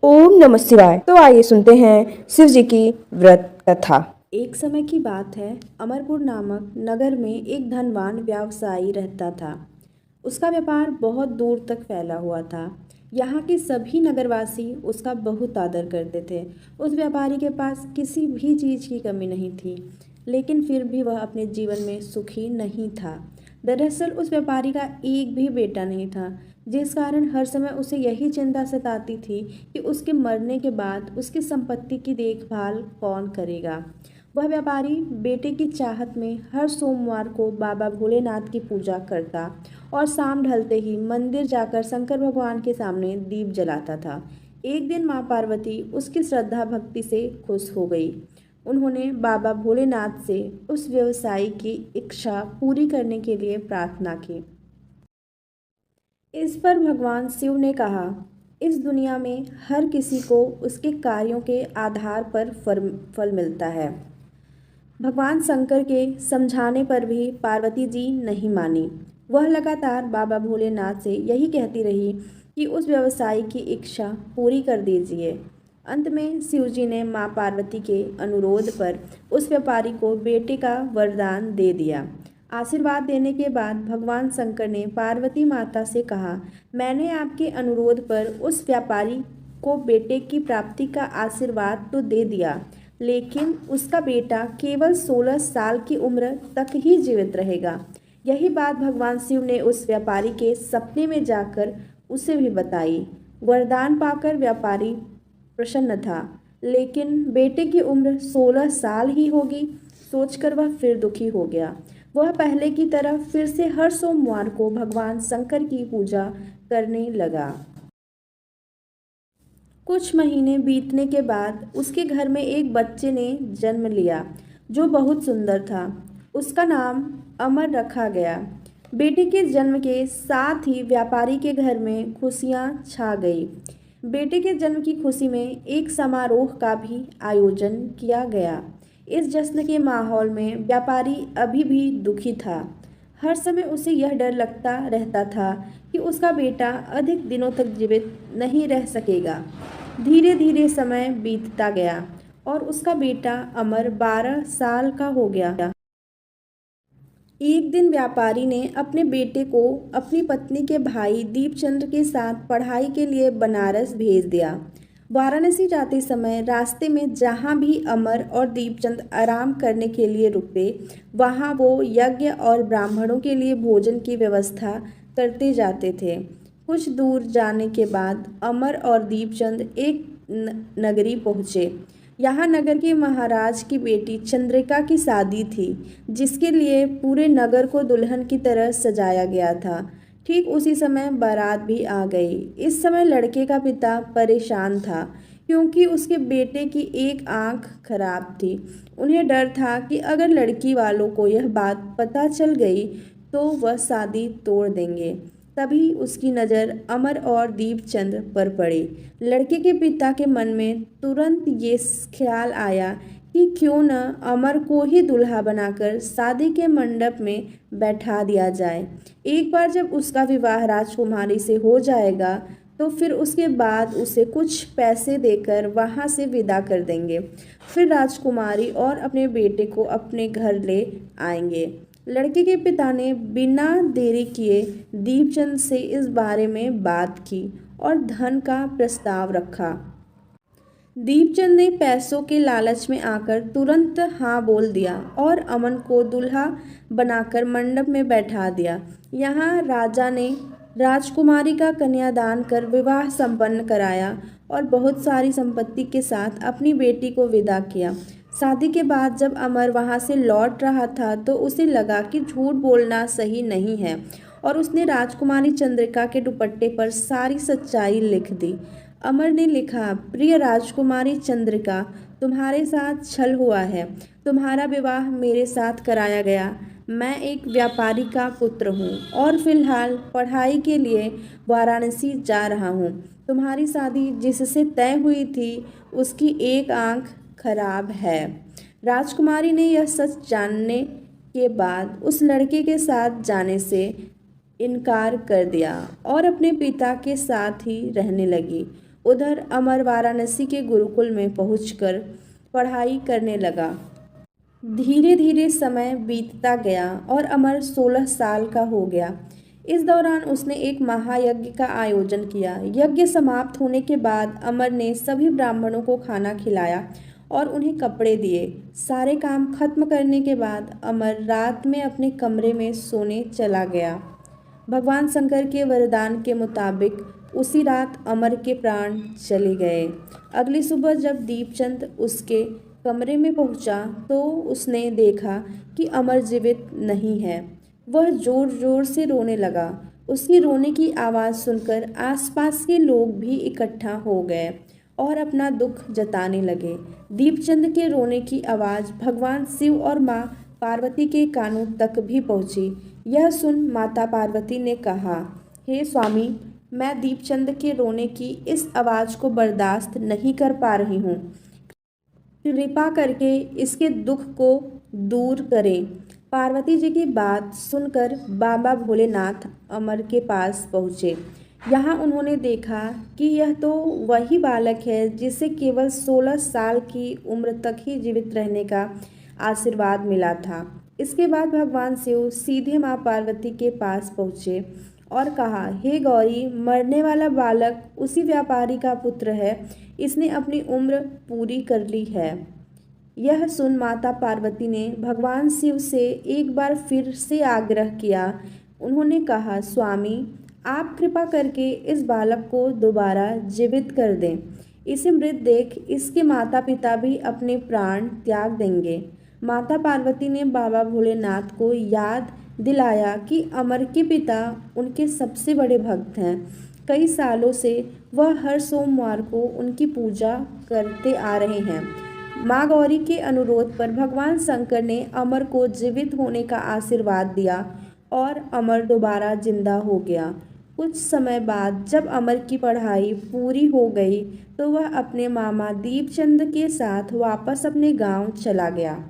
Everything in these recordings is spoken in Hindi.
ओम नमः शिवाय। तो आइए सुनते हैं शिव जी की व्रत कथा। एक समय की बात है। अमरपुर नामक नगर में एक धनवान व्यवसायी रहता था। उसका व्यापार बहुत दूर तक फैला हुआ था। यहाँ के सभी नगरवासी उसका बहुत आदर करते थे। उस व्यापारी के पास किसी भी चीज़ की कमी नहीं थी, लेकिन फिर भी वह अपने जीवन में सुखी नहीं था। दरअसल उस व्यापारी का एक भी बेटा नहीं था, जिस कारण हर समय उसे यही चिंता सताती थी कि उसके मरने के बाद उसकी संपत्ति की देखभाल कौन करेगा। वह व्यापारी बेटे की चाहत में हर सोमवार को बाबा भोलेनाथ की पूजा करता और शाम ढलते ही मंदिर जाकर शंकर भगवान के सामने दीप जलाता था। एक दिन माँ पार्वती उसकी श्रद्धा भक्ति से खुश हो गई। उन्होंने बाबा भोलेनाथ से उस व्यवसायी की इच्छा पूरी करने के लिए प्रार्थना की। इस पर भगवान शिव ने कहा, इस दुनिया में हर किसी को उसके कार्यों के आधार पर फल मिलता है। भगवान शंकर के समझाने पर भी पार्वती जी नहीं मानी। वह लगातार बाबा भोलेनाथ से यही कहती रही कि उस व्यवसायी की इच्छा पूरी कर दीजिए। अंत में शिव जी ने माँ पार्वती के अनुरोध पर उस व्यापारी को बेटे का वरदान दे दिया। आशीर्वाद देने के बाद भगवान शंकर ने पार्वती माता से कहा, मैंने आपके अनुरोध पर उस व्यापारी को बेटे की प्राप्ति का आशीर्वाद तो दे दिया, लेकिन उसका बेटा केवल 16 साल की उम्र तक ही जीवित रहेगा। यही बात भगवान शिव ने उस व्यापारी के सपने में जाकर उसे भी बताई। वरदान पाकर व्यापारी प्रसन्न था, लेकिन बेटे की उम्र 16 साल ही होगी सोचकर वह फिर दुखी हो गया। वह पहले की तरह फिर से हर सोमवार को भगवान शंकर की पूजा करने लगा। कुछ महीने बीतने के बाद उसके घर में एक बच्चे ने जन्म लिया जो बहुत सुंदर था। उसका नाम अमर रखा गया। बेटे के जन्म के साथ ही व्यापारी के घर में खुशियां छा गई। बेटे के जन्म की खुशी में एक समारोह का भी आयोजन किया गया। इस जश्न के माहौल में व्यापारी अभी भी दुखी था। हर समय उसे यह डर लगता रहता था कि उसका बेटा अधिक दिनों तक जीवित नहीं रह सकेगा। धीरे धीरे समय बीतता गया और उसका बेटा अमर 12 साल का हो गया। एक दिन व्यापारी ने अपने बेटे को अपनी पत्नी के भाई दीपचंद्र के साथ पढ़ाई के लिए बनारस भेज दिया। वाराणसी जाते समय रास्ते में जहाँ भी अमर और दीपचंद आराम करने के लिए रुके, वहाँ वो यज्ञ और ब्राह्मणों के लिए भोजन की व्यवस्था करते जाते थे। कुछ दूर जाने के बाद अमर और दीपचंद एक नगरी पहुँचे। यहाँ नगर के महाराज की बेटी चंद्रिका की शादी थी, जिसके लिए पूरे नगर को दुल्हन की तरह सजाया गया था। ठीक उसी समय बारात भी आ गई। इस समय लड़के का पिता परेशान था, क्योंकि उसके बेटे की एक आंख खराब थी। उन्हें डर था कि अगर लड़की वालों को यह बात पता चल गई तो वह शादी तोड़ देंगे। तभी उसकी नज़र अमर और दीपचंद पर पड़ी। लड़के के पिता के मन में तुरंत ये ख्याल आया कि क्यों न अमर को ही दूल्हा बनाकर शादी के मंडप में बैठा दिया जाए। एक बार जब उसका विवाह राजकुमारी से हो जाएगा तो फिर उसके बाद उसे कुछ पैसे देकर वहाँ से विदा कर देंगे। फिर राजकुमारी और अपने बेटे को अपने घर ले आएंगे। लड़के के पिता ने बिना देरी किए दीपचंद से इस बारे में बात की और धन का प्रस्ताव रखा। दीपचंद ने पैसों के लालच में आकर तुरंत हाँ बोल दिया और अमन को दूल्हा बनाकर मंडप में बैठा दिया। यहाँ राजा ने राजकुमारी का कन्यादान कर विवाह संपन्न कराया और बहुत सारी संपत्ति के साथ अपनी बेटी को विदा किया। शादी के बाद जब अमर वहाँ से लौट रहा था तो उसे लगा कि झूठ बोलना सही नहीं है और उसने राजकुमारी चंद्रिका के दुपट्टे पर सारी सच्चाई लिख दी। अमर ने लिखा, प्रिय राजकुमारी चंद्रिका, तुम्हारे साथ छल हुआ है। तुम्हारा विवाह मेरे साथ कराया गया। मैं एक व्यापारी का पुत्र हूँ और फिलहाल पढ़ाई के लिए वाराणसी जा रहा हूँ। तुम्हारी शादी जिससे तय हुई थी उसकी एक आंख खराब है। राजकुमारी ने यह सच जानने के बाद उस लड़के के साथ जाने से इनकार कर दिया और अपने पिता के साथ ही रहने लगी। उधर अमर वाराणसी के गुरुकुल में पहुंचकर पढ़ाई करने लगा। धीरे धीरे समय बीतता गया और अमर 16 साल का हो गया। इस दौरान उसने एक महायज्ञ का आयोजन किया। यज्ञ समाप्त होने के बाद अमर ने सभी ब्राह्मणों को खाना खिलाया और उन्हें कपड़े दिए। सारे काम खत्म करने के बाद अमर रात में अपने कमरे में सोने चला गया। भगवान शंकर के वरदान के मुताबिक उसी रात अमर के प्राण चले गए। अगली सुबह जब दीपचंद उसके कमरे में पहुंचा तो उसने देखा कि अमर जीवित नहीं है। वह जोर जोर से रोने लगा। उसकी रोने की आवाज़ सुनकर आसपास के लोग भी इकट्ठा हो गए और अपना दुख जताने लगे। दीपचंद के रोने की आवाज़ भगवान शिव और माँ पार्वती के कानों तक भी पहुंची। यह सुन माता पार्वती ने कहा, हे स्वामी, मैं दीपचंद के रोने की इस आवाज़ को बर्दाश्त नहीं कर पा रही हूँ। कृपा करके इसके दुख को दूर करें। पार्वती जी की बात सुनकर बाबा भोलेनाथ अमर के पास पहुँचे। यहाँ उन्होंने देखा कि यह तो वही बालक है जिसे केवल 16 साल की उम्र तक ही जीवित रहने का आशीर्वाद मिला था। इसके बाद भगवान शिव सीधे माँ पार्वती के पास पहुँचे और कहा, हे गौरी, मरने वाला बालक उसी व्यापारी का पुत्र है। इसने अपनी उम्र पूरी कर ली है। यह सुन माता पार्वती ने भगवान शिव से एक बार फिर से आग्रह किया। उन्होंने कहा, स्वामी, आप कृपा करके इस बालक को दोबारा जीवित कर दें। इसे मृत देख इसके माता पिता भी अपने प्राण त्याग देंगे। माता पार्वती ने बाबा भोलेनाथ को याद दिलाया कि अमर के पिता उनके सबसे बड़े भक्त हैं। कई सालों से वह हर सोमवार को उनकी पूजा करते आ रहे हैं। माँ गौरी के अनुरोध पर भगवान शंकर ने अमर को जीवित होने का आशीर्वाद दिया और अमर दोबारा जिंदा हो गया। कुछ समय बाद जब अमर की पढ़ाई पूरी हो गई तो वह अपने मामा दीपचंद के साथ वापस अपने गांव चला गया।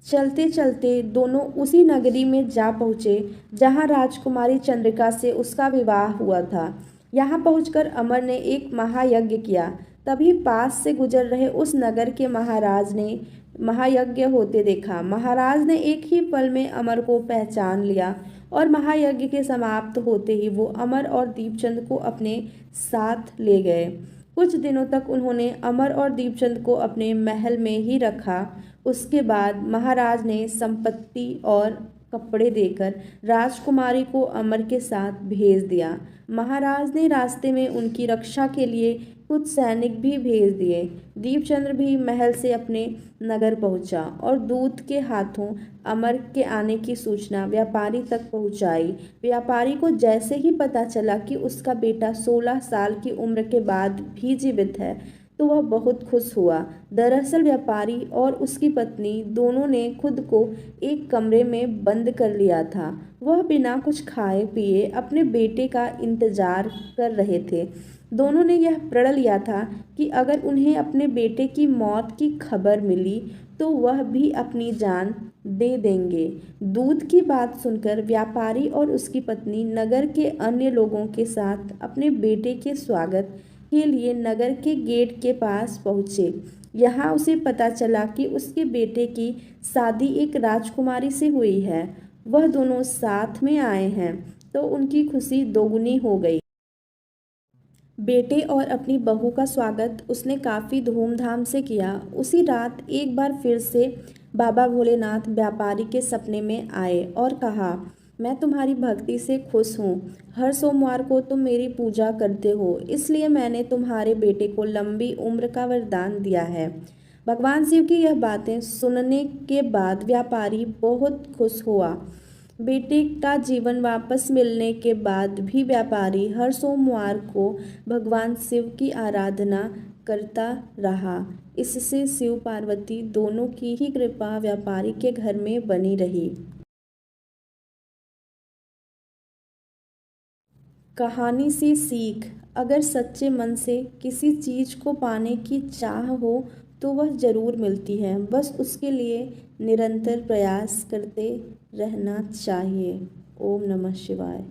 चलते चलते दोनों उसी नगरी में जा पहुँचे जहाँ राजकुमारी चंद्रिका से उसका विवाह हुआ था। यहाँ पहुंचकर अमर ने एक महायज्ञ किया। तभी पास से गुजर रहे उस नगर के महाराज ने महायज्ञ होते देखा। महाराज ने एक ही पल में अमर को पहचान लिया और महायज्ञ के समाप्त होते ही वो अमर और दीपचंद को अपने साथ ले गए। कुछ दिनों तक उन्होंने अमर और दीपचंद को अपने महल में ही रखा। उसके बाद महाराज ने संपत्ति और कपड़े देकर राजकुमारी को अमर के साथ भेज दिया। महाराज ने रास्ते में उनकी रक्षा के लिए कुछ सैनिक भी भेज दिए। दीपचंद्र भी महल से अपने नगर पहुंचा और दूत के हाथों अमर के आने की सूचना व्यापारी तक पहुंचाई। व्यापारी को जैसे ही पता चला कि उसका बेटा 16 साल की उम्र के बाद भी जीवित है तो वह बहुत खुश हुआ। दरअसल व्यापारी और उसकी पत्नी दोनों ने खुद को एक कमरे में बंद कर लिया था। वह बिना कुछ खाए पिए अपने बेटे का इंतजार कर रहे थे। दोनों ने यह प्रण लिया था कि अगर उन्हें अपने बेटे की मौत की खबर मिली तो वह भी अपनी जान दे देंगे। दूत की बात सुनकर व्यापारी और उसकी पत्नी नगर के अन्य लोगों के साथ अपने बेटे के स्वागत के लिए नगर के गेट के पास पहुँचे। यहाँ उसे पता चला कि उसके बेटे की शादी एक राजकुमारी से हुई है। वह दोनों साथ में आए हैं तो उनकी खुशी दोगुनी हो गई। बेटे और अपनी बहू का स्वागत उसने काफ़ी धूमधाम से किया। उसी रात एक बार फिर से बाबा भोलेनाथ व्यापारी के सपने में आए और कहा, मैं तुम्हारी भक्ति से खुश हूँ। हर सोमवार को तुम मेरी पूजा करते हो, इसलिए मैंने तुम्हारे बेटे को लंबी उम्र का वरदान दिया है। भगवान शिव की यह बातें सुनने के बाद व्यापारी बहुत खुश हुआ। बेटे का जीवन वापस मिलने के बाद भी व्यापारी हर सोमवार को भगवान शिव की आराधना करता रहा। इससे शिव पार्वती दोनों की ही कृपा व्यापारी के घर में बनी रही। कहानी से सीख, अगर सच्चे मन से किसी चीज़ को पाने की चाह हो तो वह ज़रूर मिलती है। बस उसके लिए निरंतर प्रयास करते रहना चाहिए। ओम नमः शिवाय।